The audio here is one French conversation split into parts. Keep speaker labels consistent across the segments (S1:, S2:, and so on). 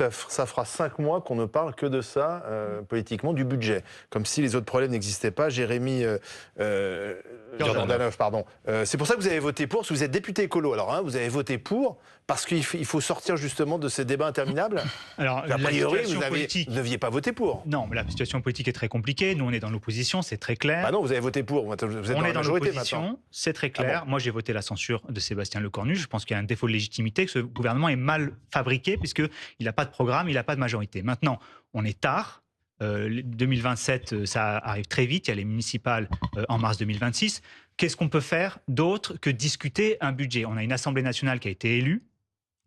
S1: Ça fera 5 mois qu'on ne parle que de ça, politiquement, du budget. Comme si les autres problèmes n'existaient pas. Jérémy Jordanov, pardon. C'est pour ça que vous avez voté pour, parce que vous êtes député écolo. Alors, vous avez voté pour, parce qu'il faut sortir justement de ces débats interminables.
S2: Alors,
S1: a priori, vous ne deviez pas voter pour.
S2: Non, mais la situation politique est très compliquée. Nous, on est dans l'opposition, c'est très clair.
S1: Bah non, vous avez voté pour. Vous êtes
S2: on
S1: dans
S2: est
S1: la majorité
S2: l'opposition, c'est très clair. Moi, j'ai voté la censure de Sébastien Lecornu. Je pense qu'il y a un défaut de légitimité, que ce gouvernement est mal fabriqué, puisqu'il n'a pas de programme, il n'a pas de majorité. Maintenant, on est tard. 2027, ça arrive très vite. Il y a les municipales en mars 2026. Qu'est-ce qu'on peut faire d'autre que discuter un budget? On a une Assemblée nationale qui a été élue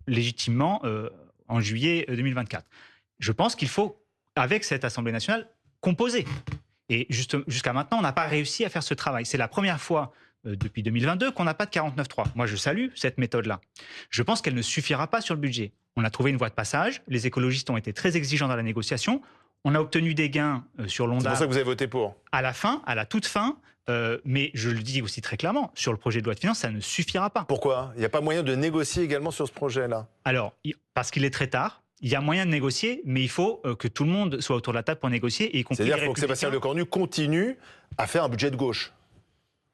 S2: légitimement en juillet 2024. Je pense qu'il faut, avec cette Assemblée nationale, composer. Et jusqu'à maintenant, on n'a pas réussi à faire ce travail. C'est la première fois depuis 2022 qu'on n'a pas de 49.3. Moi, je salue cette méthode-là. Je pense qu'elle ne suffira pas sur le budget. On a trouvé une voie de passage. Les écologistes ont été très exigeants dans la négociation. On a obtenu des gains sur l'ONDAM.
S1: C'est pour ça que vous avez voté pour.
S2: À la fin, à la toute fin. Mais je le dis aussi très clairement, sur le projet de loi de finances, ça ne suffira pas.
S1: Pourquoi? Il n'y a pas moyen de négocier également sur ce projet-là?
S2: Alors, parce qu'il est très tard. Il y a moyen de négocier, mais il faut que tout le monde soit autour de la table pour négocier.
S1: C'est-à-dire qu'il faut que Sébastien Lecornu continue à faire un budget de gauche.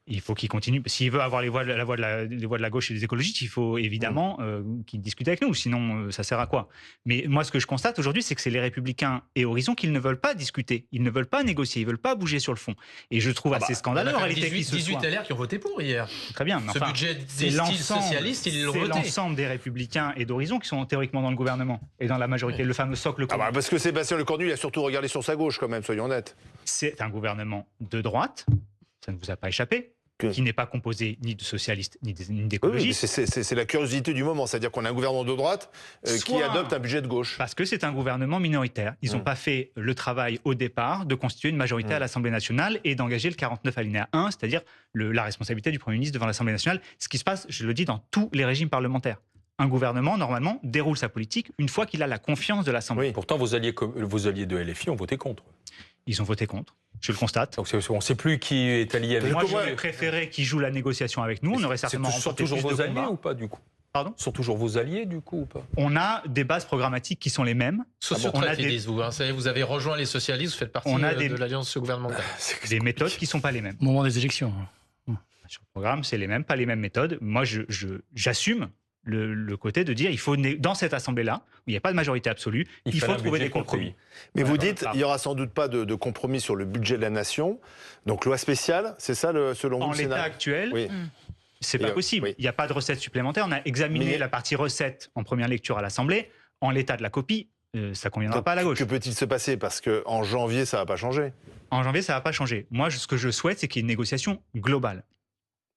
S2: Il faut qu'il continue. S'il veut avoir les voix de la gauche et des écologistes, il faut évidemment qu'il discute avec nous. Sinon, ça sert à quoi? Mais moi, ce que je constate aujourd'hui, c'est que c'est les Républicains et Horizon qui ne veulent pas discuter. Ils ne veulent pas négocier. Ils ne veulent pas bouger sur le fond. Et je trouve assez scandaleux en réalité.
S3: 18 LR qui ont voté pour hier.
S2: Très bien.
S3: Ce budget des styles socialistes, ils l'ont voté.
S2: C'est l'ensemble des Républicains et d'Horizon qui sont théoriquement dans le gouvernement et dans la majorité. Le fameux socle commun.
S1: Parce que Sébastien Lecornu, il a surtout regardé sur sa gauche quand même, soyons honnêtes.
S2: C'est un gouvernement de droite. Ça ne vous a pas échappé. Qui n'est pas composé ni de socialistes ni d'écologistes.
S1: Oui, c'est la curiosité du moment, c'est-à-dire qu'on a un gouvernement de droite qui adopte un budget de gauche.
S2: Parce que c'est un gouvernement minoritaire. Ils n'ont pas fait le travail au départ de constituer une majorité à l'Assemblée nationale et d'engager le 49 alinéa 1, c'est-à-dire la responsabilité du Premier ministre devant l'Assemblée nationale. Ce qui se passe, je le dis, dans tous les régimes parlementaires. Un gouvernement, normalement, déroule sa politique une fois qu'il a la confiance de l'Assemblée.
S4: Oui. Pourtant, vos alliés de LFI ont voté contre.
S2: Ils ont voté contre. Je le constate.
S4: Donc on ne sait plus qui est allié avec.
S2: Moi, j'aurais préféré qu'ils jouent la négociation avec nous. On aurait certainement remporté plus de combats.
S4: Sont toujours vos alliés ou pas, du coup?
S2: Pardon?
S4: Sont toujours vos alliés, du coup, ou pas?
S2: On a des bases programmatiques qui sont les mêmes.
S3: Sociotraite, ils disent, vous avez rejoint les socialistes, vous faites partie de l'alliance gouvernementale.
S2: Des méthodes qui ne sont pas les mêmes.
S5: Au moment des élections.
S2: Sur le programme, c'est les mêmes, pas les mêmes méthodes. Moi, j'assume le côté de dire il faut, dans cette Assemblée-là, où il n'y a pas de majorité absolue, il faut trouver des compromis.
S1: Mais vous dites, il n'y aura sans doute pas de compromis sur le budget de la nation. Donc loi spéciale, c'est ça selon vous?
S2: En l'état actuel,
S1: oui.
S2: C'est pas possible.
S1: Oui.
S2: Il n'y a pas de recettes supplémentaires. On a examiné la partie recettes en première lecture à l'Assemblée. En l'état de la copie, ça ne conviendra pas à la gauche.
S1: Que peut-il se passer? Parce qu'en janvier, ça ne va pas changer.
S2: En janvier, ça ne va pas changer. Moi, ce que je souhaite, c'est qu'il y ait une négociation globale.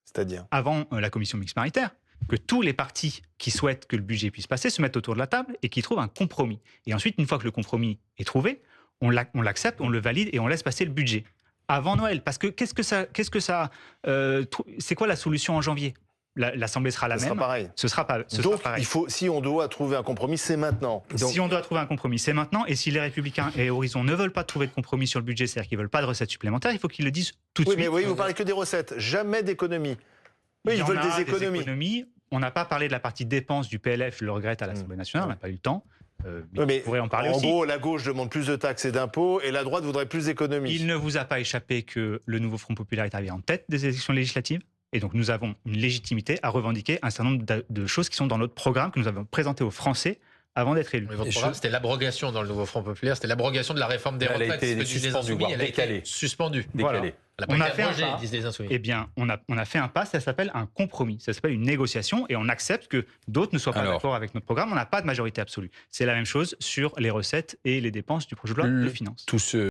S1: C'est-à-dire? Avant
S2: la commission mixte paritaire, que tous les partis qui souhaitent que le budget puisse passer se mettent autour de la table et qu'ils trouvent un compromis. Et ensuite, une fois que le compromis est trouvé, on l'accepte, on le valide et on laisse passer le budget. Avant Noël. Parce que c'est quoi la solution en janvier? L'Assemblée sera la même.
S1: Ce sera pareil.
S2: Ce sera pareil.
S1: Si on doit trouver un compromis, c'est maintenant.
S2: Si on doit trouver un compromis, c'est maintenant. Et si les Républicains et Horizon ne veulent pas trouver de compromis sur le budget, c'est-à-dire qu'ils ne veulent pas de recettes supplémentaires, il faut qu'ils le disent tout de suite.
S1: Mais oui, vous parlez que des recettes, jamais d'économies. Oui, ils veulent des économies.
S2: On n'a pas parlé de la partie dépenses du PLF, je le regrette, à l'Assemblée nationale, on n'a pas eu le temps. Mais on pourrait en parler aussi.
S1: En gros, la gauche demande plus de taxes et d'impôts et la droite voudrait plus d'économies.
S2: Il ne vous a pas échappé que le nouveau Front populaire est arrivé en tête des élections législatives. Et donc nous avons une légitimité à revendiquer un certain nombre de choses qui sont dans notre programme que nous avons présenté aux Français avant d'être élus.
S3: Votre programme, c'était l'abrogation dans le nouveau Front populaire, c'était l'abrogation de la réforme des retraites.
S4: Elle a été suspendue,
S3: elle a été suspendue.
S2: Voilà. On a fait un pas.
S3: Disent les Insoumis.
S2: Eh bien, on a fait un pas, ça s'appelle un compromis, ça s'appelle une négociation et on accepte que d'autres ne soient pas d'accord avec notre programme. On n'a pas de majorité absolue. C'est la même chose sur les recettes et les dépenses du projet de loi de finances.